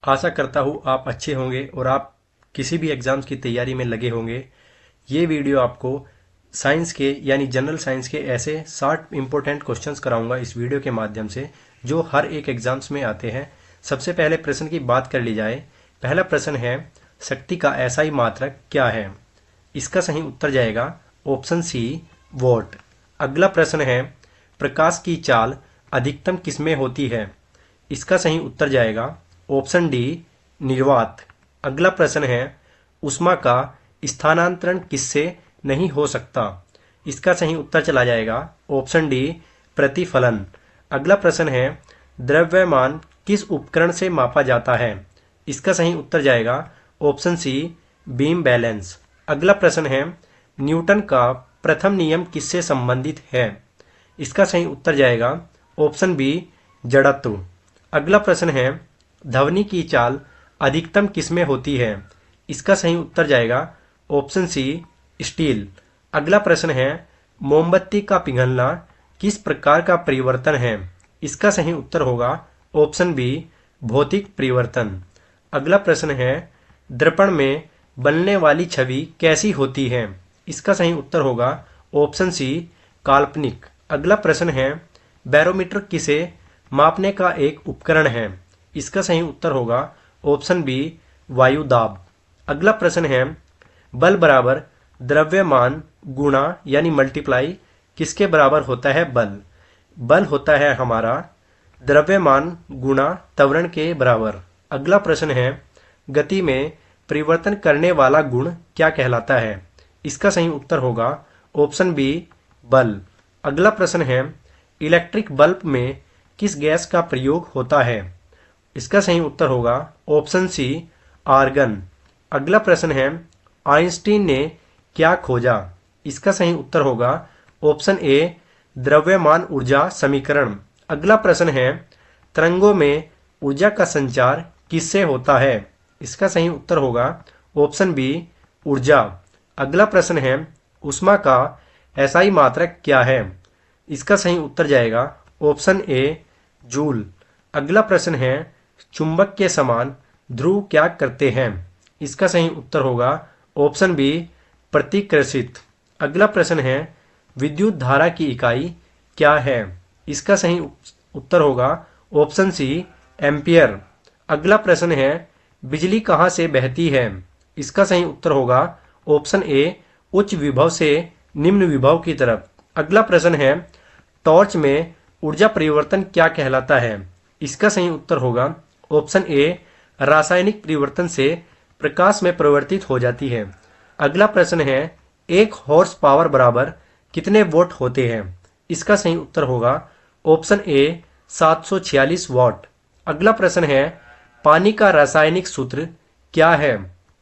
आशा करता हूँ आप अच्छे होंगे और आप किसी भी एग्ज़ाम्स की तैयारी में लगे होंगे। ये वीडियो आपको साइंस के यानी जनरल साइंस के ऐसे 60 इम्पोर्टेंट क्वेश्चंस कराऊंगा इस वीडियो के माध्यम से, जो हर एक एग्ज़ाम्स में आते हैं। सबसे पहले प्रश्न की बात कर ली जाए। पहला प्रश्न है, शक्ति का एसआई मात्रक क्या है? इसका सही उत्तर जाएगा ऑप्शन सी, वोल्ट। अगला प्रश्न है, प्रकाश की चाल अधिकतम किसमें होती है? इसका सही उत्तर जाएगा ऑप्शन डी, निर्वात। अगला प्रश्न है, ऊष्मा का स्थानांतरण किससे नहीं हो सकता? इसका सही उत्तर चला जाएगा ऑप्शन डी, प्रतिफलन। अगला प्रश्न है, द्रव्यमान किस उपकरण से मापा जाता है? इसका सही उत्तर जाएगा ऑप्शन सी, बीम बैलेंस। अगला प्रश्न है, न्यूटन का प्रथम नियम किससे संबंधित है? इसका सही उत्तर जाएगा ऑप्शन बी, जड़त्व। अगला प्रश्न है, ध्वनि की चाल अधिकतम किसमें होती है? इसका सही उत्तर जाएगा ऑप्शन सी, स्टील। अगला प्रश्न है, मोमबत्ती का पिघलना किस प्रकार का परिवर्तन है? इसका सही उत्तर होगा ऑप्शन बी, भौतिक परिवर्तन। अगला प्रश्न है, दर्पण में बनने वाली छवि कैसी होती है? इसका सही उत्तर होगा ऑप्शन सी, काल्पनिक। अगला प्रश्न है, बैरोमीटर किसे मापने का एक उपकरण है? इसका सही उत्तर होगा ऑप्शन बी, वायु दाब। अगला प्रश्न है, बल बराबर द्रव्यमान गुणा यानी मल्टीप्लाई किसके बराबर होता है? बल होता है हमारा द्रव्यमान गुणा त्वरण के बराबर। अगला प्रश्न है, गति में परिवर्तन करने वाला गुण क्या कहलाता है? इसका सही उत्तर होगा ऑप्शन बी, बल। अगला प्रश्न है, इलेक्ट्रिक बल्ब में किस गैस का प्रयोग होता है? इसका सही उत्तर होगा ऑप्शन सी, आर्गन। अगला प्रश्न है, आइंस्टीन ने क्या खोजा? इसका सही उत्तर होगा ऑप्शन ए, द्रव्यमान ऊर्जा समीकरण। अगला प्रश्न है, तरंगों में ऊर्जा का संचार किससे होता है? इसका सही उत्तर होगा ऑप्शन बी, ऊर्जा। अगला प्रश्न है, ऊष्मा का एसआई मात्रक क्या है? इसका सही उत्तर जाएगा ऑप्शन ए, जूल। अगला प्रश्न है, चुंबक के समान ध्रुव क्या करते हैं? इसका सही उत्तर होगा ऑप्शन बी, प्रतिकर्षित। अगला प्रश्न है, विद्युत धारा की इकाई क्या है? इसका सही उत्तर होगा ऑप्शन सी, एम्पियर। अगला प्रश्न है, बिजली कहाँ से बहती है? इसका सही उत्तर होगा ऑप्शन ए, उच्च विभव से निम्न विभव की तरफ। अगला प्रश्न है, टॉर्च में ऊर्जा परिवर्तन क्या कहलाता है? इसका सही उत्तर होगा ऑप्शन ए, रासायनिक परिवर्तन से प्रकाश में परिवर्तित हो जाती है। अगला प्रश्न है, एक हॉर्स पावर बराबर कितने वोट होते हैं? इसका सही उत्तर होगा ऑप्शन ए, 746 वॉट। अगला प्रश्न है, पानी का रासायनिक सूत्र क्या है?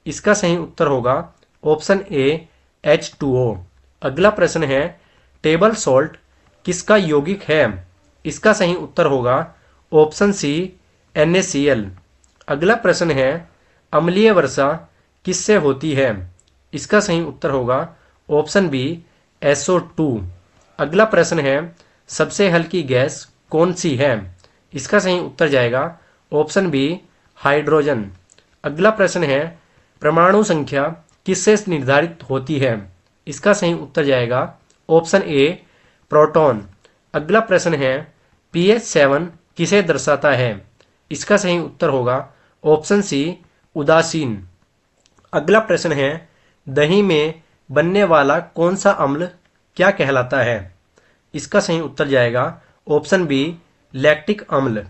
इसका सही उत्तर होगा ऑप्शन ए, H2O। अगला प्रश्न है, टेबल सॉल्ट किसका यौगिक है? इसका सही उत्तर होगा ऑप्शन सी, NaCl। अगला प्रश्न है, अम्लीय वर्षा किससे होती है? इसका सही उत्तर होगा ऑप्शन बी, SO2। अगला प्रश्न है, सबसे हल्की गैस कौन सी है? इसका सही उत्तर जाएगा ऑप्शन बी, हाइड्रोजन। अगला प्रश्न है, परमाणु संख्या किससे निर्धारित होती है? इसका सही उत्तर जाएगा ऑप्शन ए, प्रोटॉन। अगला प्रश्न है, pH 7 किसे दर्शाता है? इसका सही उत्तर होगा ऑप्शन सी, उदासीन। अगला प्रश्न है, दही में बनने वाला कौन सा अम्ल क्या कहलाता है? इसका सही उत्तर जाएगा ऑप्शन बी, लैक्टिक अम्ल।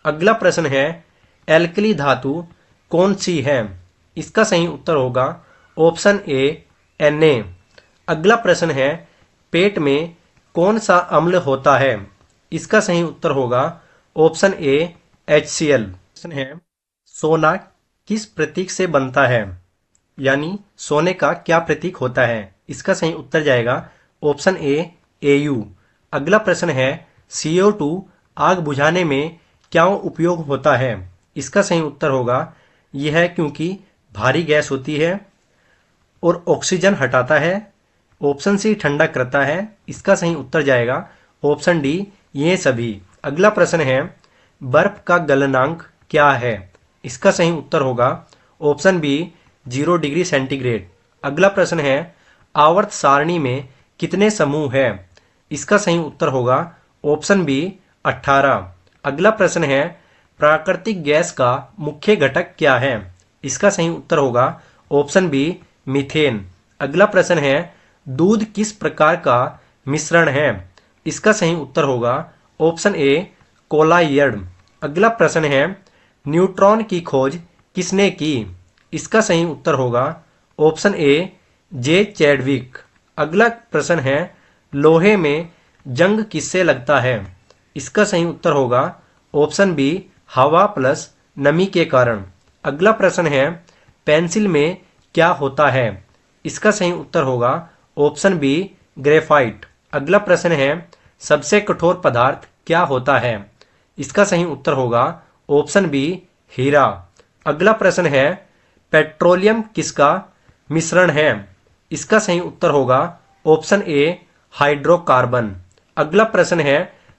अगला प्रश्न है, एल्कली धातु कौन सी है? इसका सही उत्तर होगा ऑप्शन ए, Na। अगला प्रश्न है, पेट में कौन सा अम्ल होता है? इसका सही उत्तर होगा ऑप्शन ए, HCl। प्रश्न है, सोना किस प्रतीक से बनता है? यानी सोने का क्या प्रतीक होता है? इसका सही उत्तर जाएगा ऑप्शन ए, Au। अगला प्रश्न है, CO2 आग बुझाने में क्या उपयोग होता है? इसका सही उत्तर होगा यह क्योंकि भारी गैस होती है और ऑक्सीजन हटाता है। ऑप्शन सी, ठंडा करता है। इसका सही उत्तर जाएगा ऑप्शन डी, ये सभी। अगला प्रश्न है, बर्फ का गलनांक क्या है? इसका सही उत्तर होगा ऑप्शन बी 0 डिग्री सेंटीग्रेड। अगला प्रश्न है आवर्त सारणी में कितने समूह है? इसका सही उत्तर होगा ऑप्शन बी 18। अगला प्रश्न है प्राकृतिक गैस का मुख्य घटक क्या है? इसका सही उत्तर होगा ऑप्शन बी मीथेन। अगला प्रश्न है दूध किस प्रकार का मिश्रण है? इसका सही उत्तर होगा ऑप्शन ए कोलायड। अगला प्रश्न है न्यूट्रॉन की खोज किसने की? इसका सही उत्तर होगा ऑप्शन ए जे चैडविक। अगला प्रश्न है लोहे में जंग किससे लगता है? इसका सही उत्तर होगा ऑप्शन बी हवा प्लस नमी के कारण। अगला प्रश्न है पेंसिल में क्या होता है? इसका सही उत्तर होगा ऑप्शन बी ग्रेफाइट। अगला प्रश्न है सबसे कठोर पदार्थ क्या होता है? इसका सही उत्तर होगा ऑप्शन बी हीरा। अगला प्रश्न है पेट्रोलियम किसका मिश्रण है? इसका सही उत्तर होगा ऑप्शन ए हाइड्रोकार्बन। अगला प्रश्न है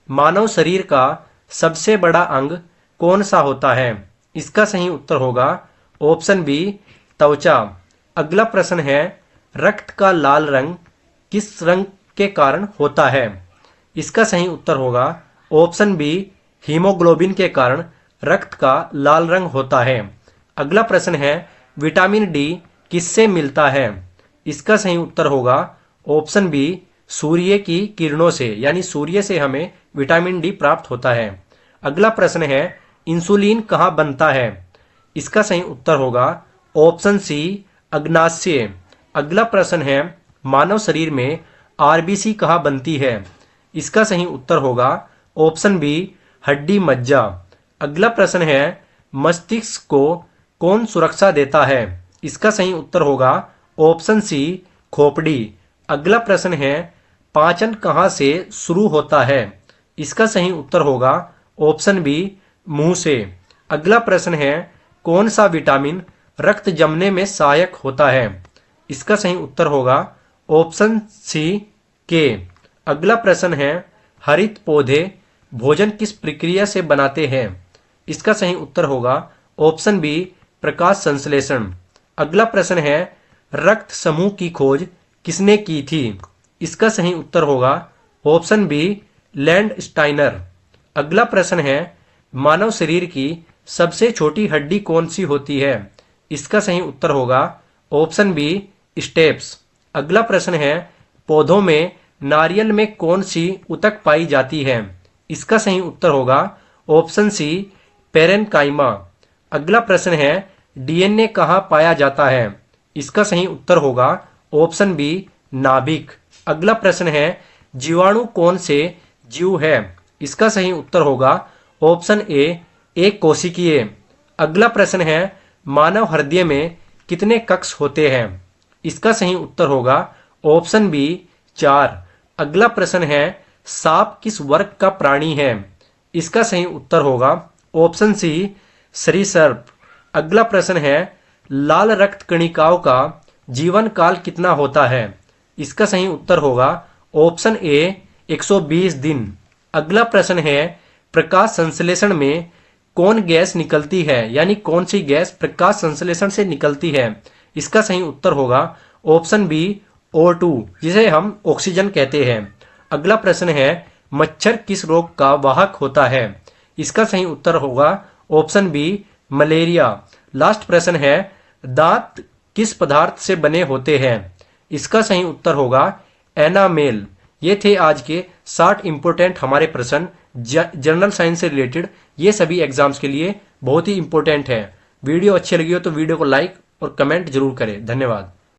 मानव शरीर का सबसे बड़ा अंग कौन सा होता है? इसका सही उत्तर होगा ऑप्शन बी त्वचा। अगला प्रश्न है रक्त का लाल रंग किस रंग के कारण होता है? इसका सही उत्तर होगा ऑप्शन बी हीमोग्लोबिन के कारण रक्त का लाल रंग होता है। अगला प्रश्न है विटामिन डी किससे मिलता है? इसका सही उत्तर होगा ऑप्शन बी सूर्य की किरणों से, यानी सूर्य से हमें विटामिन डी प्राप्त होता है। अगला प्रश्न है इंसुलिन कहाँ बनता है? इसका सही उत्तर होगा ऑप्शन सी अग्नाशय। अगला प्रश्न है मानव शरीर में आरबीसी कहाँ बनती है? इसका सही उत्तर होगा ऑप्शन बी हड्डी मज्जा। अगला प्रश्न है मस्तिष्क को कौन सुरक्षा देता है? इसका सही उत्तर होगा ऑप्शन सी खोपड़ी। अगला प्रश्न है पाचन कहाँ से शुरू होता है? इसका सही उत्तर होगा ऑप्शन बी मुंह से। अगला प्रश्न है कौन सा विटामिन रक्त जमने में सहायक होता है? इसका सही उत्तर होगा ऑप्शन सी के। अगला प्रश्न है हरित पौधे भोजन किस प्रक्रिया से बनाते हैं? इसका सही उत्तर होगा ऑप्शन बी प्रकाश संश्लेषण। अगला प्रश्न है रक्त समूह की खोज किसने की थी? इसका सही उत्तर होगा ऑप्शन बी लैंडस्टाइनर। अगला प्रश्न है मानव शरीर की सबसे छोटी हड्डी कौन सी होती है? इसका सही उत्तर होगा ऑप्शन बी स्टेप्स। अगला प्रश्न है पौधों में नारियल में कौन सी ऊतक पाई जाती है? इसका सही उत्तर होगा ऑप्शन सी पेरेनकाइमा। अगला प्रश्न है डीएनए कहाँ पाया जाता है? इसका सही उत्तर होगा ऑप्शन बी नाभिक। अगला प्रश्न है जीवाणु कौन से जीव है? इसका सही उत्तर होगा ऑप्शन ए एक कोशिकीय। अगला प्रश्न है मानव हृदय में कितने कक्ष होते हैं? इसका सही उत्तर होगा ऑप्शन बी 4। अगला प्रश्न है सांप किस वर्ग का प्राणी है? इसका सही उत्तर होगा ऑप्शन सी सरीसृप। अगला प्रश्न है लाल रक्त कणिकाओं का जीवन काल कितना होता है? इसका सही उत्तर होगा ऑप्शन ए 120 दिन। अगला प्रश्न है प्रकाश संश्लेषण में कौन गैस निकलती है, यानी कौन सी गैस प्रकाश संश्लेषण से निकलती है? इसका सही उत्तर होगा ऑप्शन बी O2, जिसे हम ऑक्सीजन कहते हैं। अगला प्रश्न है मच्छर किस रोग का वाहक होता है? इसका सही उत्तर होगा ऑप्शन बी मलेरिया। लास्ट प्रश्न है दांत किस पदार्थ से बने होते हैं? इसका सही उत्तर होगा एनामेल। ये थे आज के 60 इंपोर्टेंट हमारे प्रश्न जनरल साइंस से रिलेटेड। ये सभी एग्जाम्स के लिए बहुत ही इंपॉर्टेंट है। वीडियो अच्छी लगी हो तो वीडियो को लाइक और कमेंट जरूर करें। धन्यवाद।